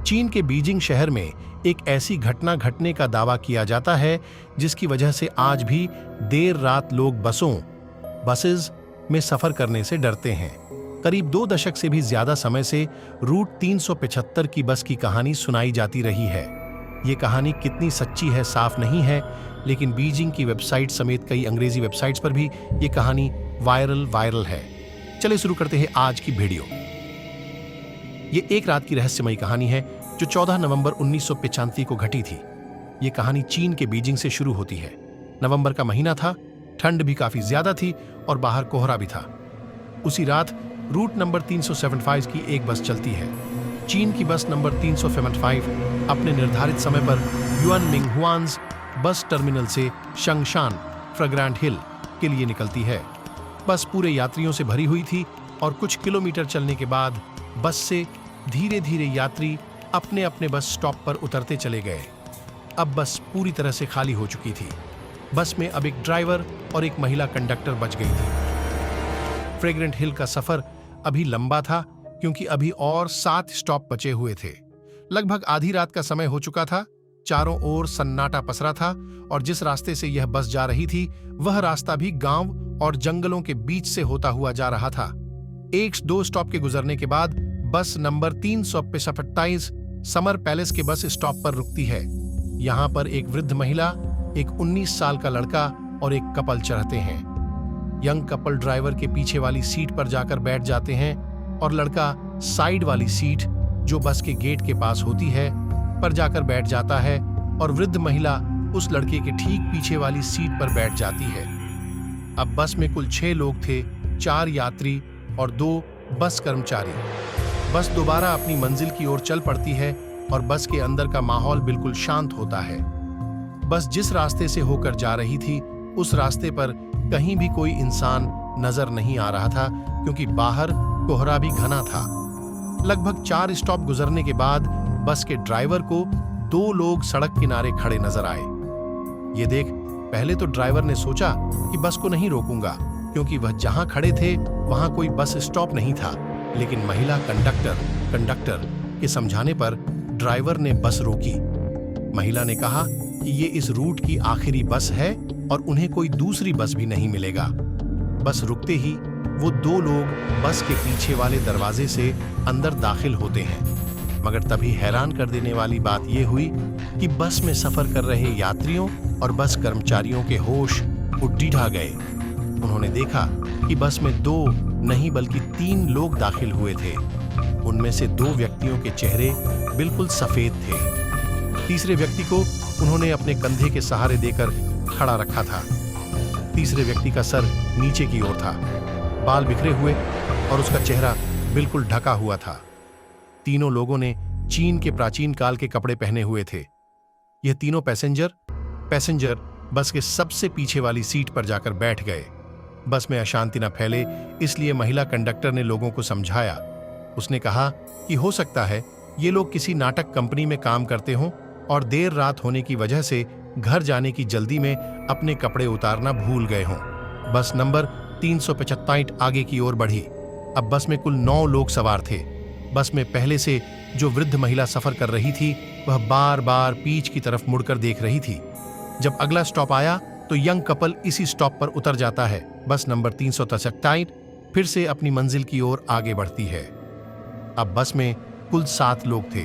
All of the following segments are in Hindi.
चीन के बीजिंग शहर में एक ऐसी घटना घटने का दावा किया जाता है जिसकी वजह से आज भी देर रात लोग बसेस में सफर करने से डरते हैं। करीब 2 दशक से भी ज्यादा समय से रूट 375 की बस की कहानी सुनाई जाती रही है। ये कहानी कितनी सच्ची है साफ नहीं है, लेकिन बीजिंग की वेबसाइट समेत कई अंग्रेजी वेबसाइट्स पर भी ये कहानी वायरल है। चलिए शुरू करते हैं आज की वीडियो। ये एक रात की रहस्यमयी कहानी है जो 14 नवंबर 1995 को घटी थी। ये कहानी चीन के बीजिंग से शुरू होती है। नवंबर का महीना था, ठंड भी काफी ज्यादा थी और बाहर कोहरा भी था। उसी रात रूट नंबर 375 की एक बस चलती है। चीन की बस नंबर 375 अपने निर्धारित समय पर युआन मिंगहुआन्स बस टर्मिनल से शंगशान फ्रेग्रेंट हिल के लिए निकलती है। बस पूरे यात्रियों से भरी हुई थी और कुछ किलोमीटर चलने के बाद बस से धीरे धीरे यात्री अपने अपने बस स्टॉप पर उतरते चले गए। अब बस पूरी तरह से खाली हो चुकी थी। बस में अब एक ड्राइवर और एक महिला कंडक्टर बच गई थी। फ्रेग्रेंट हिल का सफर अभी लंबा था क्योंकि अभी और 7 स्टॉप बचे हुए थे। लगभग आधी रात का समय हो चुका था। चारों ओर सन्नाटा पसरा था और जिस रास्ते से यह बस जा रही थी वह रास्ता भी गांव और जंगलों के बीच से होता हुआ जा रहा था। 1-2 स्टॉप के गुजरने के बाद बस नंबर 375 समर पैलेस के बस स्टॉप पर रुकती है। यहाँ पर एक वृद्ध महिला, एक 19 साल का लड़का और एक कपल चढ़ते हैं। यंग कपल ड्राइवर के पीछे वाली सीट पर जाकर बैठ जाते हैं और लड़का साइड वाली सीट जो बस के गेट के पास होती है पर जाकर बैठ जाता है और वृद्ध महिला उस लड़के के ठीक पीछे वाली सीट पर बैठ जाती है। अब बस में कुल 6 लोग थे, 4 यात्री और 2 बस कर्मचारी। बस दोबारा अपनी मंजिल की ओर चल पड़ती है और बस के अंदर का माहौल बिल्कुल शांत होता है। बस जिस रास्ते से होकर जा रही थी उस रास्ते पर कहीं भी कोई इंसान नजर नहीं आ रहा था क्योंकि बाहर कोहरा भी घना था। लगभग 4 स्टॉप गुजरने के बाद बस के ड्राइवर को 2 लोग सड़क किनारे खड़े नजर आए। ये देख पहले तो ड्राइवर ने सोचा कि बस को नहीं रोकूंगा क्योंकि वह जहां खड़े थे वहां कोई बस स्टॉप नहीं था, लेकिन महिला कंडक्टर के समझाने पर ड्राइवर ने बस रोकी। महिला ने कहा कि ये इस रूट की आखिरी बस है और उन्हें कोई दूसरी बस भी नहीं मिलेगा। बस रुकते ही वो 2 लोग बस के पीछे वाले दरवाजे से अंदर दाखिल होते हैं, मगर तभी हैरान कर देने वाली बात यह हुई कि बस में सफर कर रहे यात्रियों और बस कर्मचारियों के होश उड्डीठा गए। उन्होंने देखा कि बस में 2 नहीं बल्कि 3 लोग दाखिल हुए थे। उनमें से 2 व्यक्तियों के चेहरे बिल्कुल सफेद थे। तीसरे व्यक्ति को उन्होंने अपने कंधे के सहारे देकर खड़ा रखा था। तीसरे व्यक्ति का सर नीचे की ओर था, बाल बिखरे हुए और उसका चेहरा बिल्कुल ढका हुआ था। तीनों लोगों ने चीन के प्राचीन काल के कपड़े पहने हुए थे। यह तीनों पैसेंजर बस के सबसे पीछे वाली सीट पर जाकर बैठ गए। बस में अशांति न फैले इसलिए महिला कंडक्टर ने लोगों को समझाया। उसने कहा कि हो सकता है ये लोग किसी नाटक कंपनी में काम करते हों और देर रात होने की वजह से घर जाने की जल्दी में अपने कपड़े उतारना भूल गए हों। बस नंबर 375 आगे की ओर बढ़ी। अब बस में कुल 9 लोग सवार थे। बस में पहले से जो वृद्ध महिला सफर कर रही थी वह बार बार पीछ की तरफ मुड़कर देख रही थी। जब अगला स्टॉप आया तो यंग कपल इसी स्टॉप पर उतर जाता है। बस नंबर 375 फिर से अपनी मंजिल की ओर आगे बढ़ती है। अब बस में कुल 7 लोग थे।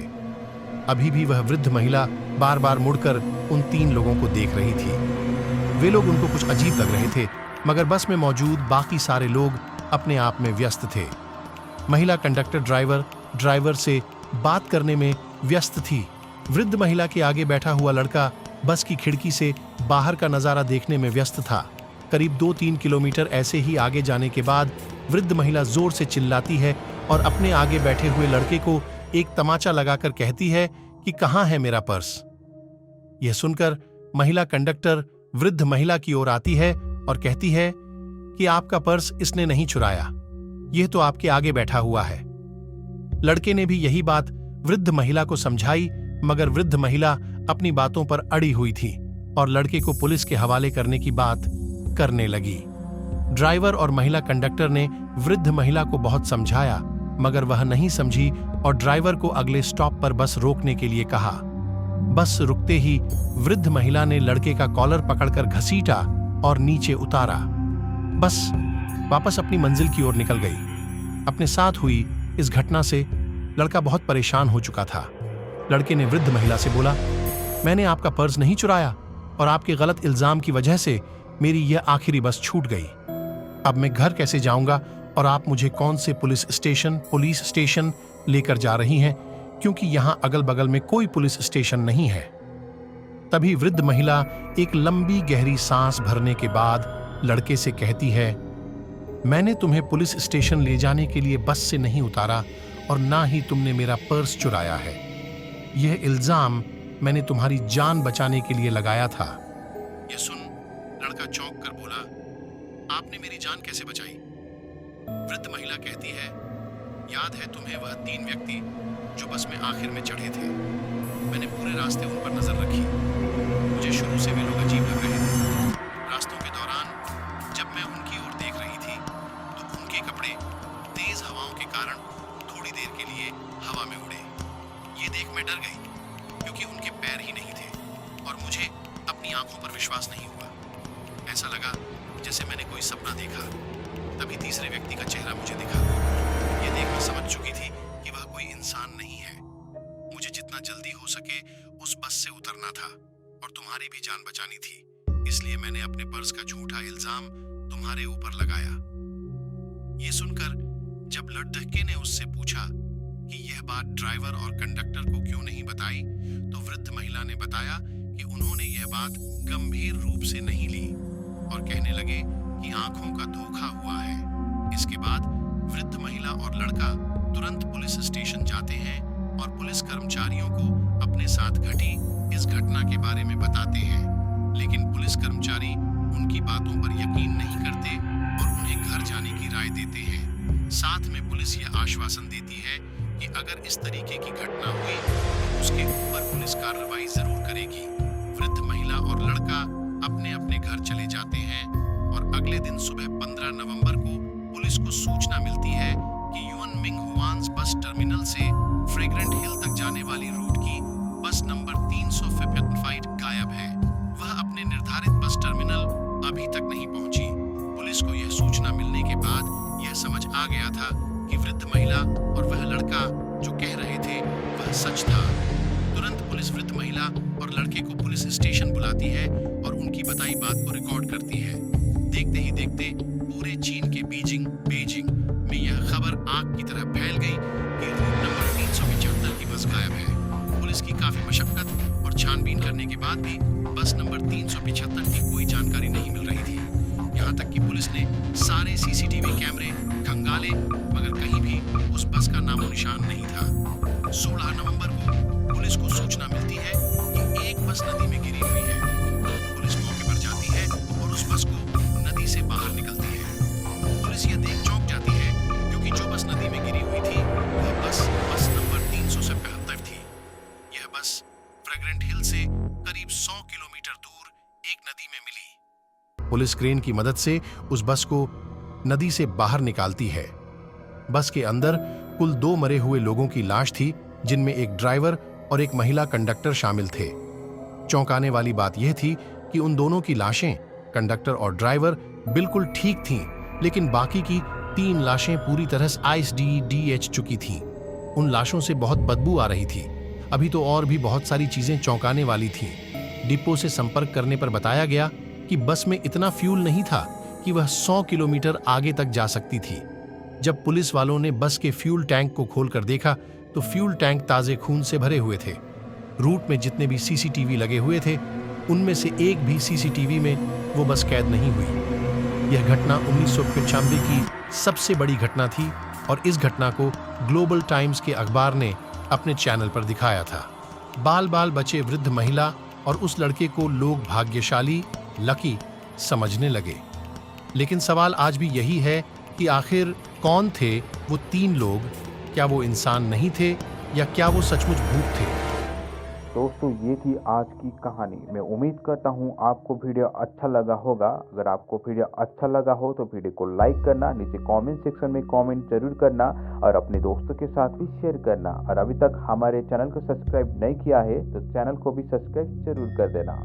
अभी भी वह वृद्ध महिला बार बार मुड़कर उन 3 लोगों को देख रही थी। वे लोग उनको कुछ अजीब लग रहे थे, मगर बस में मौजूद बाकी सारे लोग अपने आप में व्यस्त थे। महिला कंडक्टर ड्राइवर से बात करने में व्यस्त थी। वृद्ध महिला के आगे बैठा हुआ लड़का बस की खिड़की से बाहर का नजारा देखने में व्यस्त था। करीब 2-3 किलोमीटर ऐसे ही आगे जाने के बाद वृद्ध महिला जोर से चिल्लाती है और अपने आगे बैठे हुए लड़के को एक तमाचा लगाकर कहती है कि कहाँ है मेरा पर्स। यह सुनकर महिला कंडक्टर वृद्ध महिला की ओर आती है और कहती है कि आपका पर्स इसने नहीं चुराया, यह तो आपके आगे बैठा हुआ है। लड़के ने भी यही बात वृद्ध महिला को समझाई, मगर वृद्ध महिला अपनी बातों पर अड़ी हुई थी और लड़के को पुलिस के हवाले करने की बात करने लगी। ड्राइवर और महिला कंडक्टर ने वृद्ध महिला को बहुत समझाया, मगर वह नहीं समझी और ड्राइवर को अगले स्टॉप पर बस रोकने के लिए कहा। बस रुकते ही वृद्ध महिला ने लड़के का कॉलर पकड़कर घसीटा और नीचे उतारा। बस वापस अपनी मंजिल की ओर निकल गई। अपने साथ हुई इस घटना से लड़का बहुत परेशान हो चुका था। लड़के ने वृद्ध महिला से बोला, मैंने आपका पर्स नहीं चुराया और आपके गलत इल्जाम की वजह से मेरी यह आखिरी बस छूट गई। अब मैं घर कैसे जाऊंगा और आप मुझे कौन से पुलिस स्टेशन लेकर जा रही हैं, क्योंकि यहां अगल बगल में कोई पुलिस स्टेशन नहीं है। तभी वृद्ध महिला एक लंबी गहरी सांस भरने के बाद लड़के से कहती है, मैंने तुम्हें पुलिस स्टेशन ले जाने के लिए बस से नहीं उतारा और ना ही तुमने मेरा पर्स चुराया है। यह इल्जाम मैंने तुम्हारी जान बचाने के लिए लगाया था। यह सुन लड़का चौंक कर बोला, आपने मेरी जान कैसे बचाई? वृद्ध महिला कहती है, याद है तुम्हें वह 3 व्यक्ति जो बस में आखिर में चढ़े थे? मैंने पूरे रास्ते उन पर नजर रखी। मुझे शुरू से वे लोग अजीब लग रहे थे। रास्तों के दौरान जब मैं उनकी ओर देख रही थी तो उनके कपड़े तेज हवाओं के कारण थोड़ी देर के लिए हवा में उड़े। ये देख मैं डर गई, क्योंकि उनके पैर ही नहीं थे और मुझे अपनी आंखों पर विश्वास नहीं हुआ। ऐसा लगा जैसे मैंने कोई सपना देखा। तभी तीसरे व्यक्ति का चेहरा मुझे दिखा। ये देख मैं समझ चुकी थी कि वह कोई इंसान नहीं है। मुझे जितना जल्दी हो सके उस बस से उतरना था और तुम्हारी भी जान बचानी थी, इसलिए मैंने अपने पर्स का झूठा इल्जाम तुम्हारे ऊपर लगाया। ये सुनकर जब लड़के ने उससे पूछा कि यह बात ड्राइवर और कंडक्टर को क्यों नहीं बताई, तो वृद्ध महिला ने बताया कि उन्होंने यह बात गंभीर रूप से नहीं ली और कहने लगे कि आंखों का धोखा हुआ है। इसके बाद वृद्ध महिला और लड़का तुरंत पुलिस स्टेशन जाते हैं और पुलिस कर्मचारियों को अपने साथ घटी इस घटना के बारे में बताते हैं, लेकिन पुलिस कर्मचारी उनकी बातों पर यकीन नहीं करते और उन्हें घर जाने की राय देते हैं। साथ में पुलिस यह आश्वासन देती है कि अगर इस तरीके की घटना हुई तो उसके ऊपर पुलिस कार्रवाई जरूर करेगी। वृद्ध महिला और लड़का अपने अपने घर चले जाते हैं और अगले दिन सुबह 15 नवंबर को पुलिस को सूचना मिलती है कि युएन मिंग हुआन्स बस टर्मिनल से फ्रेग्रेंट हिल तक जाने वाली रूट की बस नंबर 355 गायब है। वह अपने निर्धारित बस टर्मिनल अभी तक नहीं पहुंची। पुलिस को यह सूचना मिलने के बाद यह समझ आ गया था कि वृद्ध महिला और वह लड़का जो कह रहे थे वह सच था। तुरंत पुलिस वृद्ध महिला और लड़के को पुलिस स्टेशन बुलाती है और उनकी बताई बात को रिकॉर्ड करती है। देखते ही देखते पूरे चीन के बीजिंग में यह खबर आग की तरह फैल गई कि रूट नंबर 375 की बस गायब है। पुलिस की काफी मशक्कत और छानबीन करने के बाद भी बस नंबर 375 की कोई जानकारी नहीं मिल रही थी। यहाँ तक कि पुलिस ने सारे सीसीटीवी कैमरे खंगाले, मगर कहीं भी उस बस का नामो निशान नहीं था। 16 नवंबर को पुलिस को सूचना मिलती है कि एक बस नदी में गिरी हुई है। पुलिस मौके पर जाती है और उस बस को नदी से बाहर निकलती है। पुलिस यह देख चौंक जाती है, क्योंकि जो बस नदी में गिरी हुई थी वह बस नंबर 375 थी। यह बस फ्रेग्रेंट हिल से करीब 100 किलोमीटर दूर एक नदी में मिली। पुलिस क्रेन की मदद से उस बस को नदी से बाहर निकालती है। बस के अंदर कुल 2 मरे हुए लोगों की लाश थी, जिनमें एक ड्राइवर और एक महिला कंडक्टर शामिल थे। चौंकाने वाली बात यह थी कि उन दोनों की लाशें, कंडक्टर और ड्राइवर, बिल्कुल ठीक थीं, लेकिन बाकी की 3 लाशें पूरी तरह से आइसडीएच चुकी थीं। उन लाशों से बहुत बदबू आ रही थी। अभी तो और भी बहुत सारी चीजें चौंकाने वाली थीं। डिपो से संपर्क करने पर बताया गया कि बस में इतना फ्यूल नहीं था कि वह 100 किलोमीटर आगे तक जा सकती थी। जब पुलिस वालों ने बस के फ्यूल टैंक को खोलकर देखा तो फ्यूल टैंक ताजे खून से भरे हुए थे। रूट में जितने भी सीसीटीवी लगे हुए थे, उनमें से एक भी सीसीटीवी में वो बस कैद नहीं हुई। यह घटना 1995 की सबसे बड़ी घटना थी और इस घटना को ग्लोबल टाइम्स के अखबार ने अपने चैनल पर दिखाया था। बाल बाल बचे वृद्ध महिला और उस लड़के को लोग भाग्यशाली, लकी समझने लगे। लेकिन सवाल आज भी यही है कि आखिर कौन थे वो 3 लोग? क्या वो इंसान नहीं थे या क्या वो सचमुच भूत थे? दोस्तों ये थी आज की कहानी। मैं उम्मीद करता हूँ आपको वीडियो अच्छा लगा होगा। अगर आपको वीडियो अच्छा लगा हो तो वीडियो को लाइक करना, नीचे कमेंट सेक्शन में कमेंट जरूर करना और अपने दोस्तों के साथ भी शेयर करना। और अभी तक हमारे चैनल को सब्सक्राइब नहीं किया है तो चैनल को भी सब्सक्राइब जरूर कर देना।